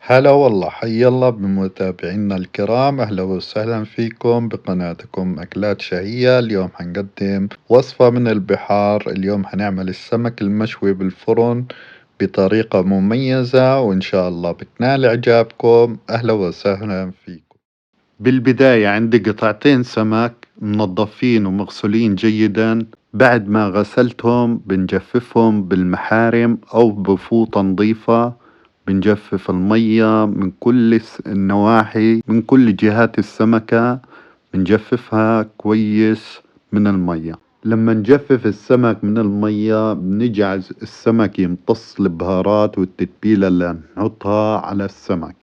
هلا والله، حي الله بمتابعينا الكرام. أهلا وسهلا فيكم بقناتكم أكلات شهية. اليوم حنقدم وصفة من البحار. اليوم حنعمل السمك المشوي بالفرن بطريقة مميزة، وإن شاء الله بتنال إعجابكم. أهلا وسهلا فيكم. بالبداية عندي قطعتين سمك منظفين ومغسولين جيدا. بعد ما غسلتهم بنجففهم بالمحارم أو بفوطة نظيفة. بنجفف المية من كل النواحي، من كل جهات السمكة. بنجففها كويس من المية. لما نجفف السمك من المية بنجعل السمك يمتص البهارات والتتبيلة اللي نحطها على السمك.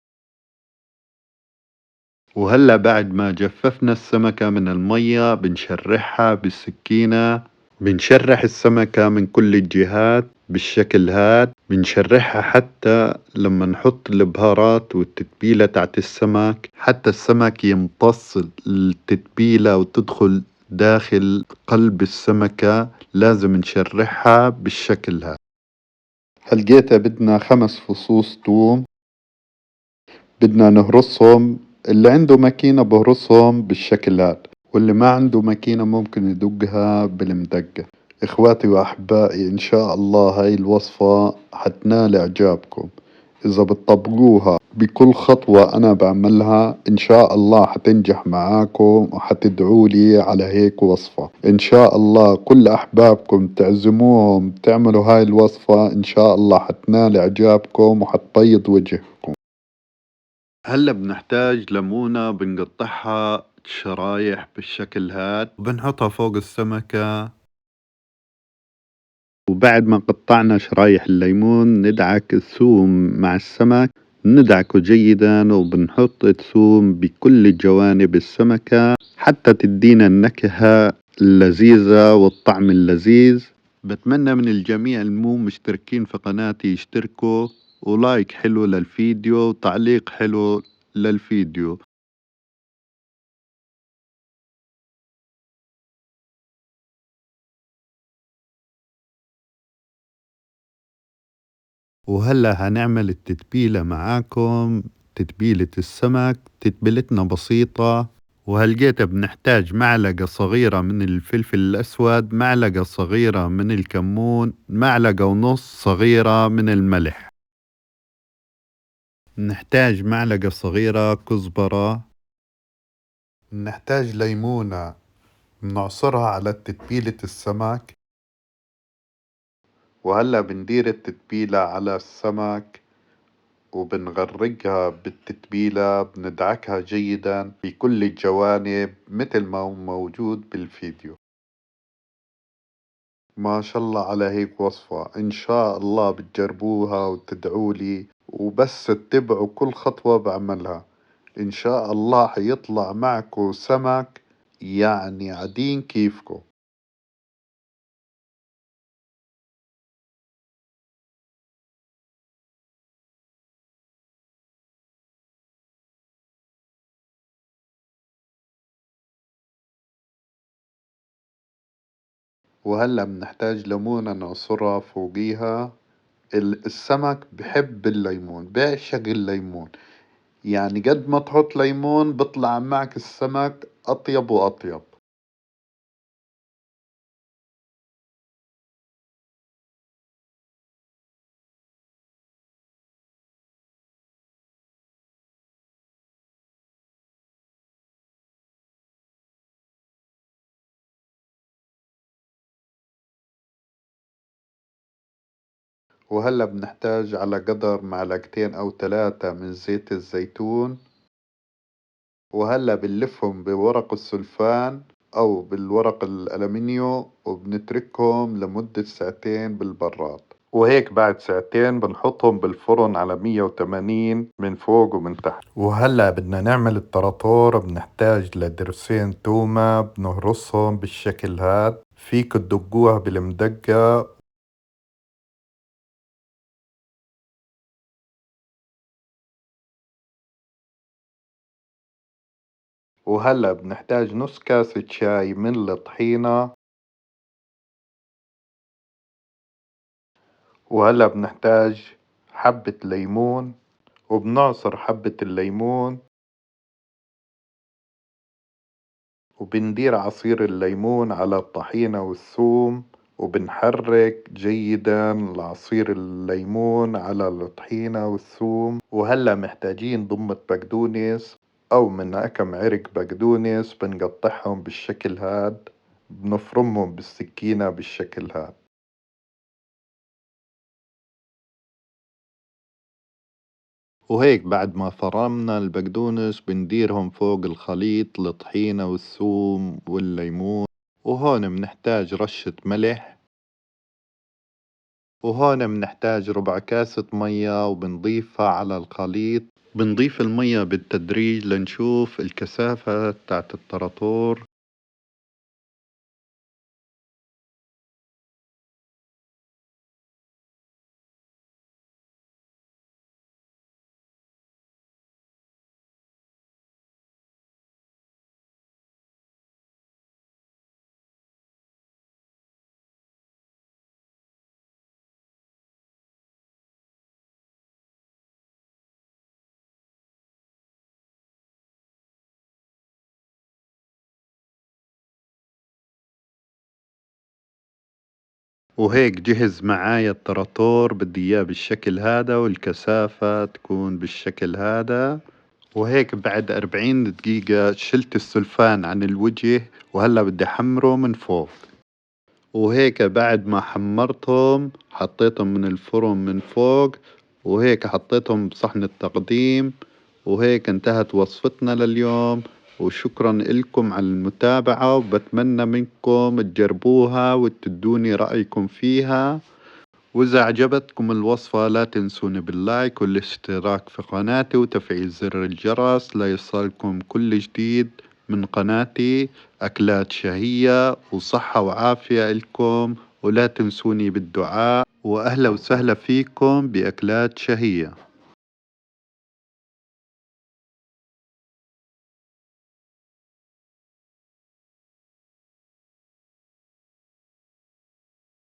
وهلأ بعد ما جففنا السمكة من المية بنشرحها بالسكينة. بنشرح السمكة من كل الجهات بالشكل هاد. بنشرحها حتى لما نحط البهارات والتتبيلة تاعت السمك، حتى السمك يمتص التتبيلة وتدخل داخل قلب السمكة. لازم نشرحها بالشكل هاد. هلقيتها بدنا 5 فصوص توم. بدنا نهرسهم. اللي عنده ماكينة بهرسهم بالشكل هاد، واللي ما عنده ماكينة ممكن يدقها بالمدقة. إخواتي وأحبائي، إن شاء الله هاي الوصفة حتنال إعجابكم. إذا بتطبقوها بكل خطوة أنا بعملها إن شاء الله حتنجح معاكم، وحتدعوا لي على هيك وصفة. إن شاء الله كل أحبابكم تعزموهم تعملوا هاي الوصفة، إن شاء الله حتنال إعجابكم وحتبيض وجهكم. هلا بنحتاج ليمونة بنقطعها شرايح بالشكل هاد وبنحطها فوق السمكة. وبعد ما قطعنا شرايح الليمون ندعك الثوم مع السمك. ندعكه جيدا وبنحط الثوم بكل جوانب السمكة حتى تدينا النكهة اللذيذة والطعم اللذيذ. بتمنى من الجميع المو مشتركين في قناتي يشتركوا، ولايك حلو للفيديو وتعليق حلو للفيديو. وهلا هنعمل التتبيلة معاكم. تتبيلة السمك تتبيلتنا بسيطة. وهلقيت بنحتاج معلقة صغيرة من الفلفل الأسود، معلقة صغيرة من الكمون، معلقة ونص صغيرة من الملح. نحتاج معلقة صغيرة كزبرة. نحتاج ليمونة بنعصرها على تتبيلة السمك. وهلأ بندير التتبيلة على السمك وبنغرقها بالتتبيلة. بندعكها جيدا بكل الجوانب مثل ما هو موجود بالفيديو. ما شاء الله على هيك وصفة. إن شاء الله بتجربوها وتدعوا لي، وبس تتبعوا كل خطوة بعملها إن شاء الله حيطلع معكو سمك يعني عدين كيفكو. وهلأ بنحتاج ليمونة نعصرها فوقيها. السمك بحب الليمون، بيعشق الليمون. يعني قد ما تحط ليمون بطلع معك السمك أطيب وأطيب. وهلأ بنحتاج على قدر معلقتين أو 3 من زيت الزيتون. وهلأ بنلفهم بورق السلفان أو بالورق الألمنيو وبنتركهم لمدة ساعتين بالبراد. وهيك بعد ساعتين بنحطهم بالفرن على 180 من فوق ومن تحت. وهلأ بدنا نعمل الطراطور. بنحتاج لدرسين تومة بنهرسهم بالشكل هاد. فيك تدقوها بالمدقة. وهلأ بنحتاج نص كاسة شاي من الطحينة. وهلأ بنحتاج حبة ليمون وبنعصر حبة الليمون، وبندير عصير الليمون على الطحينة والثوم، وبنحرك جيدا العصير الليمون على الطحينة والثوم. وهلأ محتاجين ضمة بقدونس أو من كم عرق بقدونس، بنقطعهم بالشكل هاد، بنفرمهم بالسكينة بالشكل هاد. وهيك بعد ما فرمنا البقدونس بنديرهم فوق الخليط الطحينة والثوم والليمون. وهون بنحتاج رشة ملح، وهون بنحتاج ربع كاسة مية وبنضيفها على الخليط. بنضيف المية بالتدريج لنشوف الكثافة تاعت الطراطور. وهيك جهز معايا الطراطور، بدي اياه بالشكل هذا والكثافة تكون بالشكل هذا. وهيك بعد 40 دقيقة شلت السلفان عن الوجه، وهلأ بدي أحمره من فوق. وهيك بعد ما حمرتهم حطيتهم من الفرن من فوق، وهيك حطيتهم بصحن التقديم. وهيك انتهت وصفتنا لليوم، وشكرا لكم على المتابعة، وبتمنى منكم تجربوها وتدوني رأيكم فيها. وإذا عجبتكم الوصفة لا تنسوني باللايك والاشتراك في قناتي وتفعيل زر الجرس ليصلكم كل جديد من قناتي. أكلات شهية وصحة وعافية لكم، ولا تنسوني بالدعاء، وأهلا وسهلا فيكم بأكلات شهية.